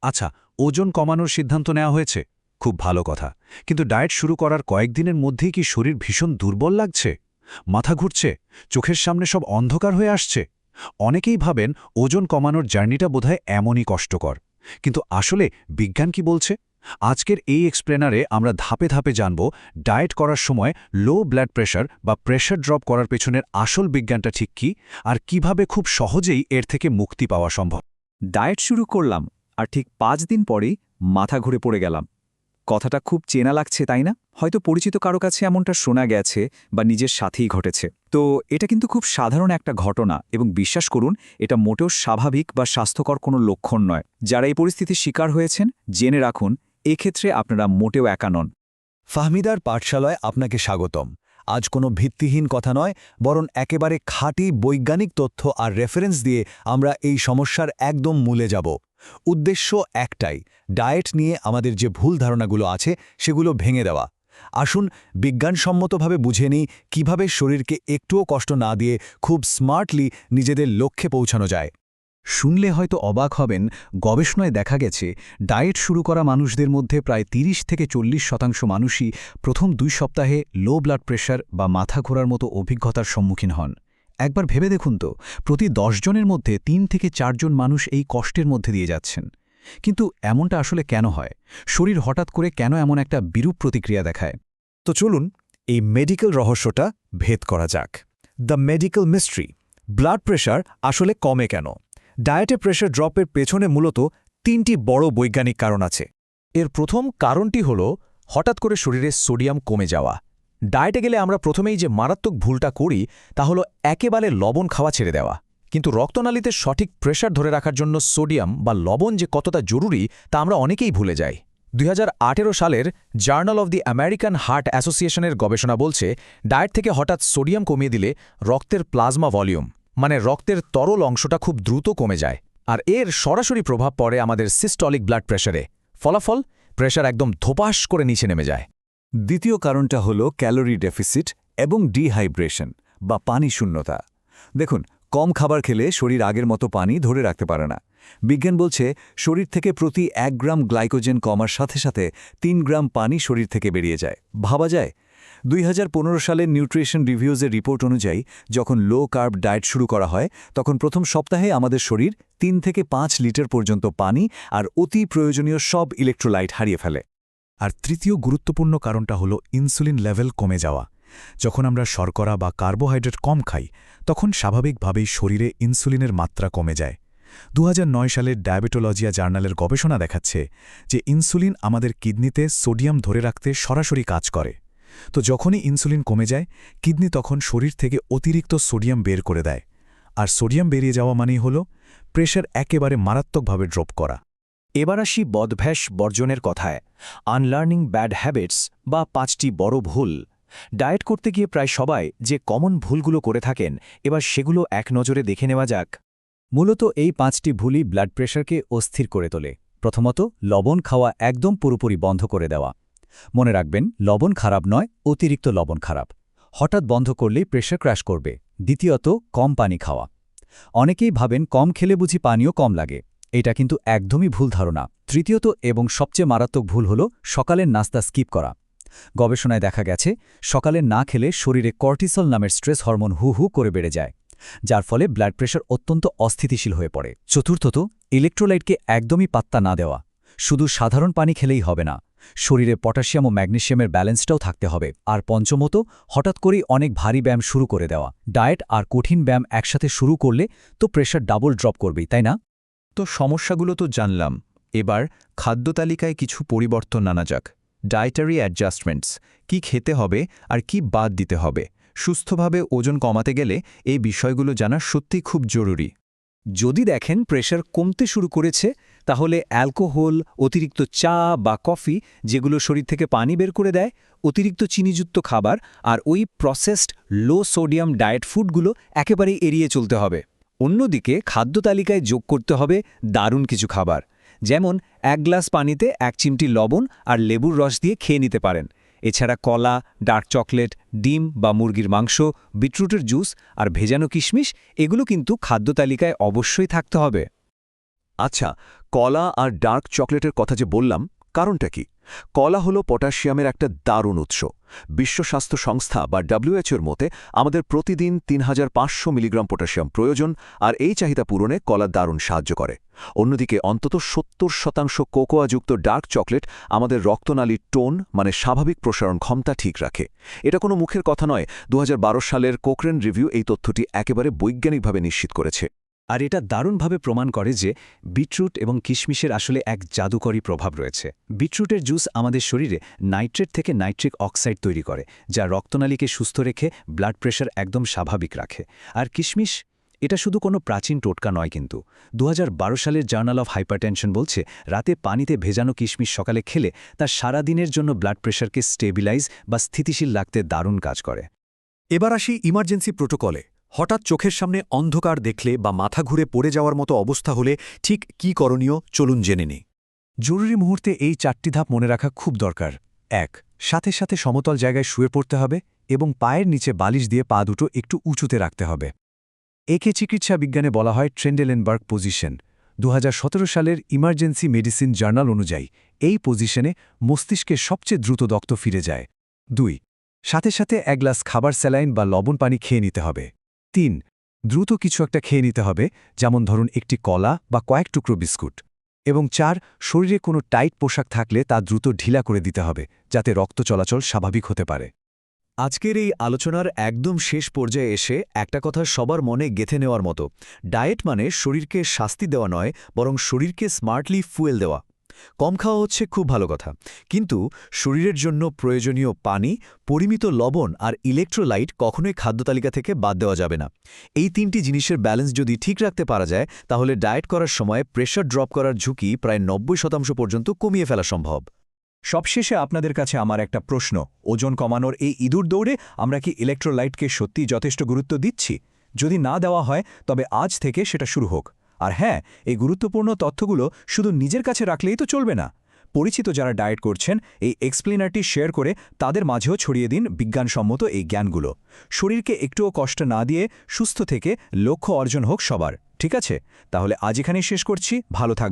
আচ্ছা, ওজন কমানোর সিদ্ধান্ত নেওয়া হয়েছে, খুব ভালো কথা। কিন্তু ডায়েট শুরু করার কয়েকদিনের মধ্যেই কি শরীর ভীষণ দুর্বল লাগছে, মাথা ঘুরছে, চোখের সামনে সব অন্ধকার হয়ে আসছে? অনেকেই ভাবেন ওজন কমানোর জার্নিটা বোধহয় এমনই কষ্টকর, কিন্তু আসলে বিজ্ঞান কি বলছে? আজকের এই এক্সপ্লেনারে আমরা ধাপে ধাপে জানব ডায়েট করার সময় লো ব্লাড প্রেশার বা প্রেশার ড্রপ করার পেছনের আসল বিজ্ঞানটা ঠিক কী, আর কিভাবে খুব সহজেই এর থেকে মুক্তি পাওয়া সম্ভব। ডায়েট শুরু করলাম আর ঠিক 5 দিন পরেই মাথা ঘুরে পড়ে গেলাম। কথাটা খুব চেনা লাগছে, তাই না? হয়তো পরিচিত কারো কাছে এমনটা শোনা গেছে বা নিজের সাথেই ঘটেছে। তো এটা কিন্তু খুব সাধারণ একটা ঘটনা, এবং বিশ্বাস করুন, এটা মোটেও স্বাভাবিক বা স্বাস্থ্যকর কোনো লক্ষণ নয়। যারা এই পরিস্থিতির শিকার হয়েছেন, জেনে রাখুন, এক্ষেত্রে আপনারা মোটেও একা নন। ফাহমিদার পাঠশালায় আপনাকে স্বাগতম। আজ কোনো ভিত্তিহীন কথা নয়, বরং একেবারে খাঁটি বৈজ্ঞানিক তথ্য আর রেফারেন্স দিয়ে আমরা এই সমস্যার একদম মূলে যাব। উদ্দেশ্য একটাই, ডায়েট নিয়ে আমাদের যে ভুল ধারণাগুলো আছে সেগুলো ভেঙে দেওয়া। আসুন বিজ্ঞানসম্মতভাবে বুঝে নিই কীভাবে শরীরকে একটুও কষ্ট না দিয়ে খুব স্মার্টলি নিজেদের লক্ষ্যে পৌঁছানো যায়। শুনলে হয়তো অবাক হবেন, গবেষণায় দেখা গেছে ডায়েট শুরু করা মানুষদের মধ্যে প্রায় 30-40% মানুষই প্রথম 2 সপ্তাহে লো ব্লাড প্রেশার বা মাথা ঘোরার মতো অভিজ্ঞতার সম্মুখীন হন। একবার ভেবে দেখুন তো, প্রতি 10 জনের মধ্যে 3 থেকে 4 জন মানুষ এই কষ্টের মধ্যে দিয়ে যাচ্ছেন। কিন্তু এমনটা আসলে কেন হয়? শরীর হঠাৎ করে কেন এমন একটা বিরূপ প্রতিক্রিয়া দেখায়? তো চলুন এই মেডিকেল রহস্যটা ভেদ করা যাক। The medical mystery, blood pressure আসলে কমে কেন? ডায়েটে প্রেশার ড্রপের পেছনে মূলত 3টি বড় বৈজ্ঞানিক কারণ আছে। এর প্রথম কারণটি হল হঠাৎ করে শরীরে সোডিয়াম কমে যাওয়া। ডায়েটে গেলে আমরা প্রথমেই যে মারাত্মক ভুলটা করি তা হলো একেবারে লবণ খাওয়া ছেড়ে দেওয়া। কিন্তু রক্তনালীতে সঠিক প্রেশার ধরে রাখার জন্য সোডিয়াম বা লবণ যে কতটা জরুরি তা আমরা অনেকেই ভুলে যাই। 2018 সালের journal of the American heart অ্যাসোসিয়েশনের গবেষণা বলছে, ডায়েট থেকে হঠাৎ সোডিয়াম কমিয়ে দিলে রক্তের প্লাজমা ভলিউম, মানে রক্তের তরল অংশটা খুব দ্রুত কমে যায়, আর এর সরাসরি প্রভাব পড়ে আমাদের সিস্টলিক ব্লাড প্রেশারে। ফলাফল, প্রেশার একদম ধোপাস করে নিচে নেমে যায়। দ্বিতীয় কারণটা হলো ক্যালোরি ডেফিসিট এবং ডিহাইড্রেশন বা পানি শূন্যতা। দেখুন, কম খাবার খেলে শরীর আগের মতো পানি ধরে রাখতে পারে না। বিজ্ঞান বলছে শরীর থেকে প্রতি 1 গ্রাম গ্লাইকোজেন কমার সাথে সাথে 3 গ্রাম পানি শরীর থেকে বেরিয়ে যায়। ভাবা যায়? 2015 সালের নিউট্রিশন রিভিউজের রিপোর্ট অনুযায়ী যখন লো কার্ব ডায়েট শুরু করা হয়, তখন প্রথম সপ্তাহে আমাদের শরীর 3 থেকে 5 লিটার পর্যন্ত পানি আর অতি প্রয়োজনীয় সব ইলেকট্রোলাইট হারিয়ে ফেলে। আর তৃতীয় গুরুত্বপূর্ণ কারণটা হলো ইনসুলিন লেভেল কমে যাওয়া। যখন আমরা শর্করা বা কার্বোহাইড্রেট কম খাই, তখন স্বাভাবিকভাবেই শরীরে ইনসুলিনের মাত্রা কমে যায়। 2009 সালের ডায়াবেটোলজিয়া জার্নালের গবেষণা দেখাচ্ছে যে ইনসুলিন আমাদের কিডনিতে সোডিয়াম ধরে রাখতে সরাসরি কাজ করে। তো যখনই ইনসুলিন কমে যায়, কিডনি তখন শরীর থেকে অতিরিক্ত সোডিয়াম বের করে দেয়, আর সোডিয়াম বেরিয়ে যাওয়া মানেই হল প্রেশার একেবারে মারাত্মকভাবে ড্রপ করা। এবার আসি বদভ্যাস বর্জনের কথায়, আনলার্নিং ব্যাড হ্যাবিটস বা 5টি বড় ভুল। ডায়েট করতে গিয়ে প্রায় সবাই যে কমন ভুলগুলো করে থাকেন, এবার সেগুলো এক নজরে দেখে নেওয়া যাক। মূলত এই 5টি ভুলই ব্লাড প্রেশারকে অস্থির করে তোলে। প্রথমত, লবণ খাওয়া একদম পুরোপুরি বন্ধ করে দেওয়া। মনে রাখবেন, লবণ খারাপ নয়, অতিরিক্ত লবণ খারাপ। হঠাৎ বন্ধ করলেই প্রেশার ক্র্যাশ করবে। দ্বিতীয়ত, কম পানি খাওয়া। অনেকেই ভাবেন কম খেলে বুঝি পানিও কম লাগে। এটা কিন্তু একদমই ভুল ধারণা। তৃতীয়ত এবং সবচেয়ে মারাত্মক ভুল হল সকালের নাস্তা স্কিপ করা। গবেষণায় দেখা গেছে সকালে না খেলে শরীরে কর্টিসল নামের স্ট্রেস হরমোন হু হু করে বেড়ে যায়, যার ফলে ব্লাড প্রেশার অত্যন্ত অস্থিতিশীল হয়ে পড়ে। চতুর্থত, ইলেকট্রোলাইটকে একদমই পাত্তা না দেওয়া। শুধু সাধারণ পানি খেলেই হবে না, শরীরে পটাশিয়াম ও ম্যাগনেসিয়ামের ব্যালেন্সটাও থাকতে হবে। আর পঞ্চমত, হঠাৎ করেই অনেক ভারী ব্যায়াম শুরু করে দেওয়া। ডায়েট আর কঠিন ব্যায়াম একসাথে শুরু করলে তো প্রেশার ডাবল ড্রপ করবেই, তাই না? তো সমস্যাগুলো তো জানলাম, এবার খাদ্য তালিকায় কিছু পরিবর্তন আনা যাক। ডায়েটারি অ্যাডজাস্টমেন্টস, কি খেতে হবে আর কি বাদ দিতে হবে। সুস্থভাবে ওজন কমাতে গেলে এই বিষয়গুলো জানা সত্যিই খুব জরুরি। যদি দেখেন প্রেশার কমতে শুরু করেছে, তাহলে অ্যালকোহল, অতিরিক্ত চা বা কফি, যেগুলো শরীর থেকে পানি বের করে দেয়, অতিরিক্ত চিনিযুক্ত খাবার আর ওই প্রসেসড লো সোডিয়াম ডায়েট ফুডগুলো একেবারেই এড়িয়ে চলতে হবে। অন্যদিকে খাদ্য তালিকায় যোগ করতে হবে দারুণ কিছু খাবার, যেমন 1 গ্লাস পানিতে 1 চিমটি লবণ আর লেবুর রস দিয়ে খেয়ে নিতে পারেন। এছাড়া কলা, ডার্ক চকলেট, ডিম বা মুরগির মাংস, বিটরুটের জুস আর ভেজানো কিশমিশ, এগুলো কিন্তু খাদ্য তালিকায় অবশ্যই থাকতে হবে। আচ্ছা, কলা আর ডার্ক চকলেটের কথা যে বললাম, কারণটা কি? কলা হলো পটাশিয়ামের একটা দারুণ উৎস। বিশ্ব স্বাস্থ্য সংস্থা বা ডব্লিউএইচওর মতে আমাদের প্রতিদিন ৩৫০০ মিলিগ্রাম পটাশিয়াম প্রয়োজন, আর এই চাহিদা পূরণে কলা দারুণ সাহায্য করে। অন্যদিকে অন্তত ৭০% কোকোয়াযুক্ত ডার্ক চকলেট আমাদের রক্তনালীর টোন মানে স্বাভাবিক প্রসারণ ক্ষমতা ঠিক রাখে। এটা কোনো মুখের কথা নয়, ২০১২ সালের কোকরেন রিভিউ এই তথ্যটি একেবারে বৈজ্ঞানিকভাবে নিশ্চিত করেছে। আর এটা দারুণভাবে প্রমাণ করে যে বিটরুট এবং কিশমিশের আসলে এক জাদুকরী প্রভাব রয়েছে। বিটরুটের জুস আমাদের শরীরে নাইট্রেট থেকে নাইট্রিক অক্সাইড তৈরি করে, যা রক্তনালীকে সুস্থ রেখে ব্লাড প্রেশার একদম স্বাভাবিক রাখে। আর কিশমিশ এটা শুধু কোনো প্রাচীন টোটকা নয়, কিন্তু ২০১২ সালের জার্নাল অফ হাইপারটেনশন বলছে রাতে পানিতে ভেজানো কিশমিশ সকালে খেলে তার সারাদিনের জন্য ব্লাড প্রেশারকে স্টেবিলাইজ বা স্থিতিশীল রাখতে দারুণ কাজ করে। এবার আসি ইমার্জেন্সি প্রোটোকলে। হঠাৎ চোখের সামনে অন্ধকার দেখলে বা মাথা ঘুরে পড়ে যাওয়ার মতো অবস্থা হলে ঠিক কী করণীয়, চলুন জেনে নিই। জরুরি মুহূর্তে এই ৪টি ধাপ মনে রাখা খুব দরকার। ১. সাথে সাথে সমতল জায়গায় শুয়ে পড়তে হবে এবং পায়ের নিচে বালিশ দিয়ে পা দুটো একটু উঁচুতে রাখতে হবে। একে চিকিৎসা বিজ্ঞানে বলা হয় ট্রেন্ডেলেনবার্গ পজিশন। ২০১৭ সালের ইমার্জেন্সি মেডিসিন জার্নাল অনুযায়ী এই পজিশনে মস্তিষ্কে সবচেয়ে দ্রুত রক্ত ফিরে যায়। ২. সাথে সাথে এক গ্লাস খাবার স্যালাইন বা লবণ পানি খেয়ে নিতে হবে। ৩. দ্রুত কিছু একটা খেয়ে নিতে হবে, যেমন ধরুন একটি কলা বা কয়েক টুকরো বিস্কুট। এবং ৪. শরীরে কোনো টাইট পোশাক থাকলে তা দ্রুত ঢিলা করে দিতে হবে, যাতে রক্ত চলাচল স্বাভাবিক হতে পারে। আজকের এই আলোচনার একদম শেষ পর্যায়ে এসে একটা কথা সবার মনে গেঁথে নেওয়ার মতো, ডায়েট মানে শরীরকে শাস্তি দেওয়া নয়, বরং শরীরকে স্মার্টলি ফুয়েল দেওয়া। কম খাওয়া হচ্ছে খুব ভালো কথা, কিন্তু শরীরের জন্য প্রয়োজনীয় পানি, পরিমিত লবণ আর ইলেকট্রোলাইট কখনোই খাদ্যতালিকা থেকে বাদ দেওয়া যাবে না। এই ৩টি জিনিসের ব্যালেন্স যদি ঠিক রাখতে পারা যায়, তাহলে ডায়েট করার সময় প্রেশার ড্রপ করার ঝুঁকি প্রায় ৯০% পর্যন্ত কমিয়ে ফেলা সম্ভব। সবশেষে আপনাদের কাছে আমার একটা প্রশ্ন, ওজন কমানোর এই ইঁদুর দৌড়ে আমরা কি ইলেকট্রোলাইটকে সত্যি যথেষ্ট গুরুত্ব দিচ্ছি? যদি না দেওয়া হয় তবে আজ থেকে সেটা শুরু হোক। আর হ্যাঁ, এই গুরুত্বপূর্ণ তথ্যগুলো শুধু নিজের কাছে রাখলেই তো চলবে না। পরিচিত যারা ডায়েট করছেন এই এক্সপ্লেনারটি শেয়ার করে তাদের মাঝেও ছড়িয়ে দিন বিজ্ঞানসম্মত এই জ্ঞানগুলো। শরীরকে একটুও কষ্ট না দিয়ে সুস্থ থেকে লক্ষ্য অর্জন হোক সবার। ঠিক আছে, তাহলে আজ এখানেই শেষ করছি। ভালো থাকবেন।